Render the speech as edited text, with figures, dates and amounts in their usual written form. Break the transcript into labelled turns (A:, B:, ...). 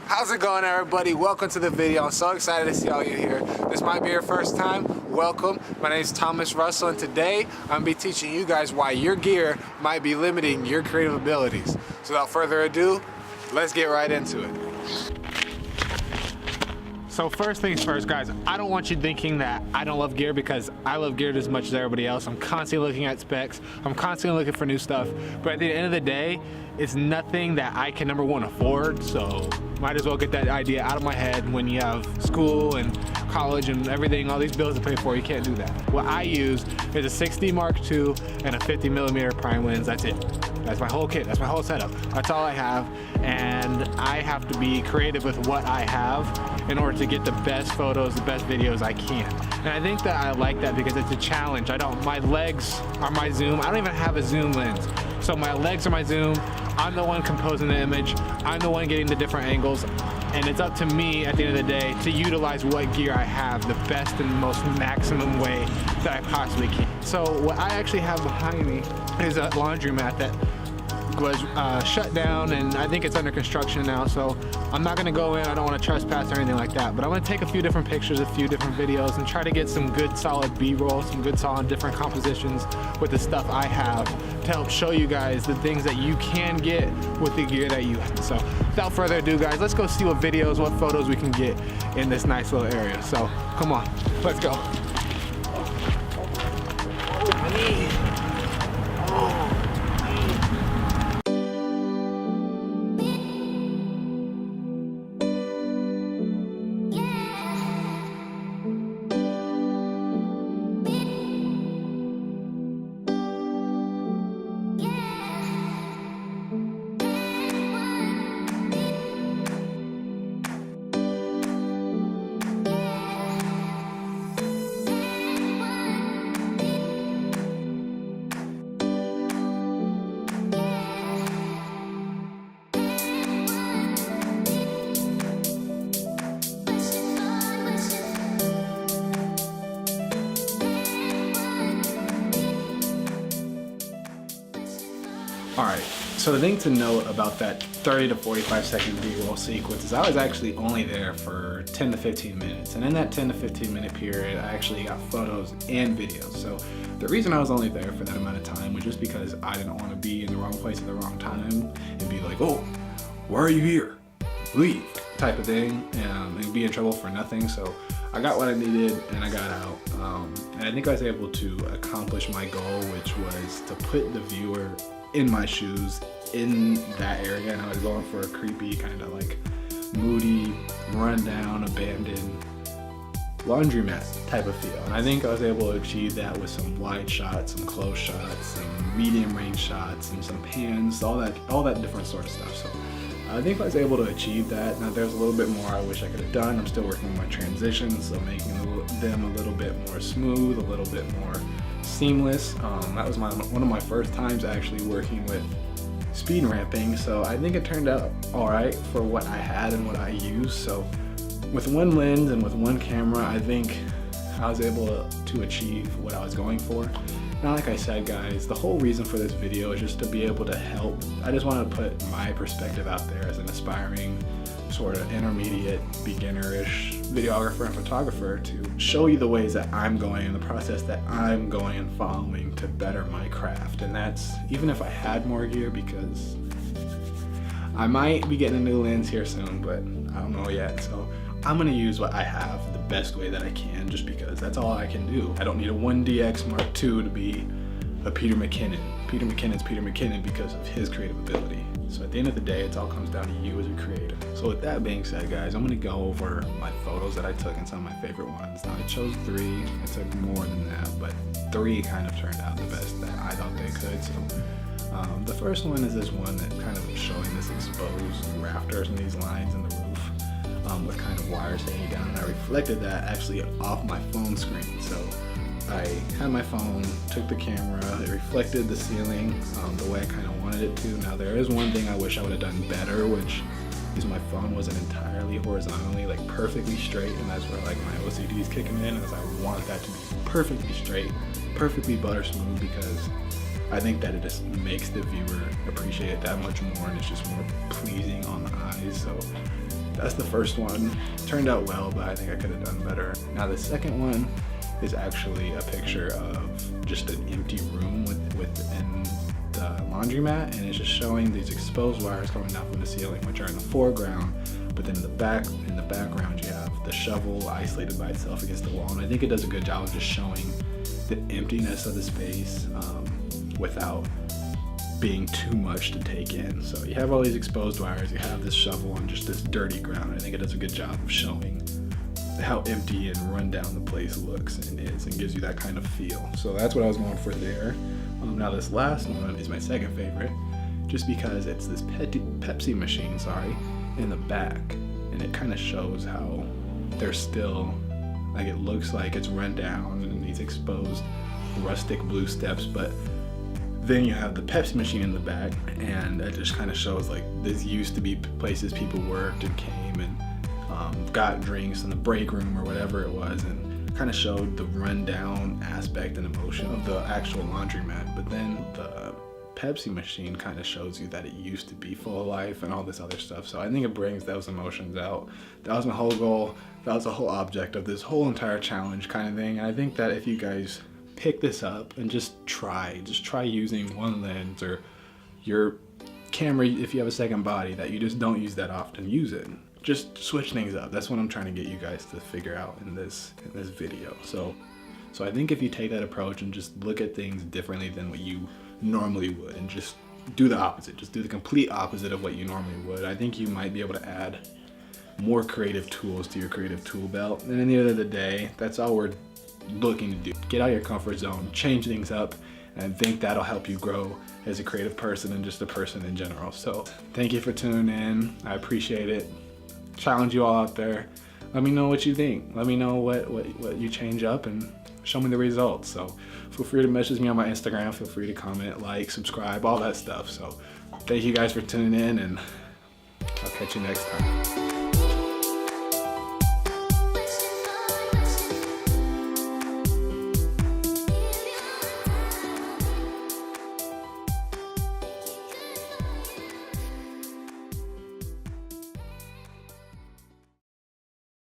A: How's it going, everybody? Welcome to the video. I'm so excited to see all you here. This might be your first time. Welcome. My name is Thomas Russell, and today I'm going to be teaching you guys why your gear might be limiting your creative abilities. So without further ado, let's get right into it. So first things first, guys, I don't want you thinking that I don't love gear, because I love gear as much as everybody else. I'm constantly looking at specs. I'm constantly looking for new stuff. But at the end of the day, it's nothing that I can, number one, afford. So might as well get that idea out of my head. When you have school and college and everything, all these bills to pay for, you can't do that. What I use is a 6D Mark II and a 50mm prime lens. That's it. That's my whole kit. That's my whole setup. That's all I have. And I have to be creative with what I have in order to get the best photos, the best videos I can. And I think that I like that because it's a challenge. My legs are my zoom. I don't even have a zoom lens. So my legs are my zoom. I'm the one composing the image. I'm the one getting the different angles. And it's up to me at the end of the day to utilize what gear I have the best and most maximum way that I possibly can. So what I actually have behind me is a laundromat that was shut down, and I think it's under construction now, so I'm not gonna go in. I don't want to trespass or anything like that, but I'm gonna take a few different pictures, a few different videos, and try to get some good solid B-roll, some good solid different compositions with the stuff I have to help show you guys the things that you can get with the gear that you have. So without further ado, guys, let's go see what videos, what photos we can get in this nice little area. So come on, let's go. Alright, so the thing to note about that 30 to 45 second B-roll sequence is I was actually only there for 10 to 15 minutes. And in that 10 to 15 minute period, I actually got photos and videos. So the reason I was only there for that amount of time was just because I didn't want to be in the wrong place at the wrong time and be like, oh, why are you here? Leave, type of thing, and be in trouble for nothing. So I got what I needed and I got out. And I think I was able to accomplish my goal, which was to put the viewer in my shoes in that area, and I was going for a creepy kind of like moody, rundown, abandoned laundromat type of feel. And I think I was able to achieve that with some wide shots, some close shots, some medium range shots, and some pans, all that different sort of stuff. So I think I was able to achieve that. Now there's a little bit more I wish I could have done. I'm still working on my transitions, so making them a little bit more smooth, a little bit more seamless. That was one of my first times actually working with speed ramping, so I think it turned out alright for what I had and what I used. So with one lens and with one camera, I think I was able to achieve what I was going for. Now, like I said, guys, the whole reason for this video is just to be able to help. I just want to put my perspective out there as an aspiring sort of intermediate, beginner-ish videographer and photographer to show you the ways that I'm going and the process that I'm going and following to better my craft. And that's even if I had more gear, because I might be getting a new lens here soon, but I don't know yet. So I'm gonna use what I have the best way that I can, just because that's all I can do. I don't need a 1DX Mark II to be a Peter McKinnon. Peter McKinnon's Peter McKinnon because of his creative ability. So at the end of the day, it all comes down to you as a creator. So with that being said, guys, I'm gonna go over my photos that I took and some of my favorite ones. Now I chose 3, I took more than that, but 3 kind of turned out the best that I thought they could. So the first one is this one that kind of showing this exposed rafters and these lines in the roof with kind of wires hanging down. And I reflected that actually off my phone screen. So I had my phone, took the camera, it reflected the ceiling the way I kind of wanted it to. Now there is one thing I wish I would have done better, which is my phone wasn't entirely horizontally, like perfectly straight, and that's where like my OCD is kicking in, as I want that to be perfectly straight, perfectly butter smooth, because I think that it just makes the viewer appreciate it that much more, and it's just more pleasing on the eyes. So that's the first one. Turned out well, but I think I could have done better. Now the second one is actually a picture of just an empty room within the laundromat, and it's just showing these exposed wires coming down from the ceiling, which are in the foreground, but then in the background you have the shovel isolated by itself against the wall. And I think it does a good job of just showing the emptiness of the space without being too much to take in. So you have all these exposed wires, you have this shovel on just this dirty ground. I think it does a good job of showing how empty and run down the place looks and is, and gives you that kind of feel. So that's what I was going for there. Now this last one is my second favorite, just because it's this Pepsi machine, in the back, and it kind of shows how there's still, like, it looks like it's run down and these exposed rustic blue steps, but then you have the Pepsi machine in the back, and it just kind of shows like this used to be places people worked and came and got drinks in the break room or whatever it was, and kind of showed the rundown aspect and emotion of the actual laundromat. But then the Pepsi machine kind of shows you that it used to be full of life and all this other stuff. So I think it brings those emotions out. That was my whole goal. That was the whole object of this whole entire challenge kind of thing. And I think that if you guys pick this up and just try using one lens, or your camera, if you have a second body that you just don't use that often, use it. Just switch things up. That's what I'm trying to get you guys to figure out in this video. So I think if you take that approach and just look at things differently than what you normally would, and just do the opposite, just do the complete opposite of what you normally would, I think you might be able to add more creative tools to your creative tool belt. And at the end of the day, that's all we're looking to do. Get out of your comfort zone, change things up, and I think that'll help you grow as a creative person and just a person in general. So thank you for tuning in. I appreciate it. Challenge you all out there. Let me know what you think. Let me know what you change up, and show me the results. So feel free to message me on my Instagram. Feel free to comment, like, subscribe, all that stuff. So thank you guys for tuning in, and I'll catch you next time.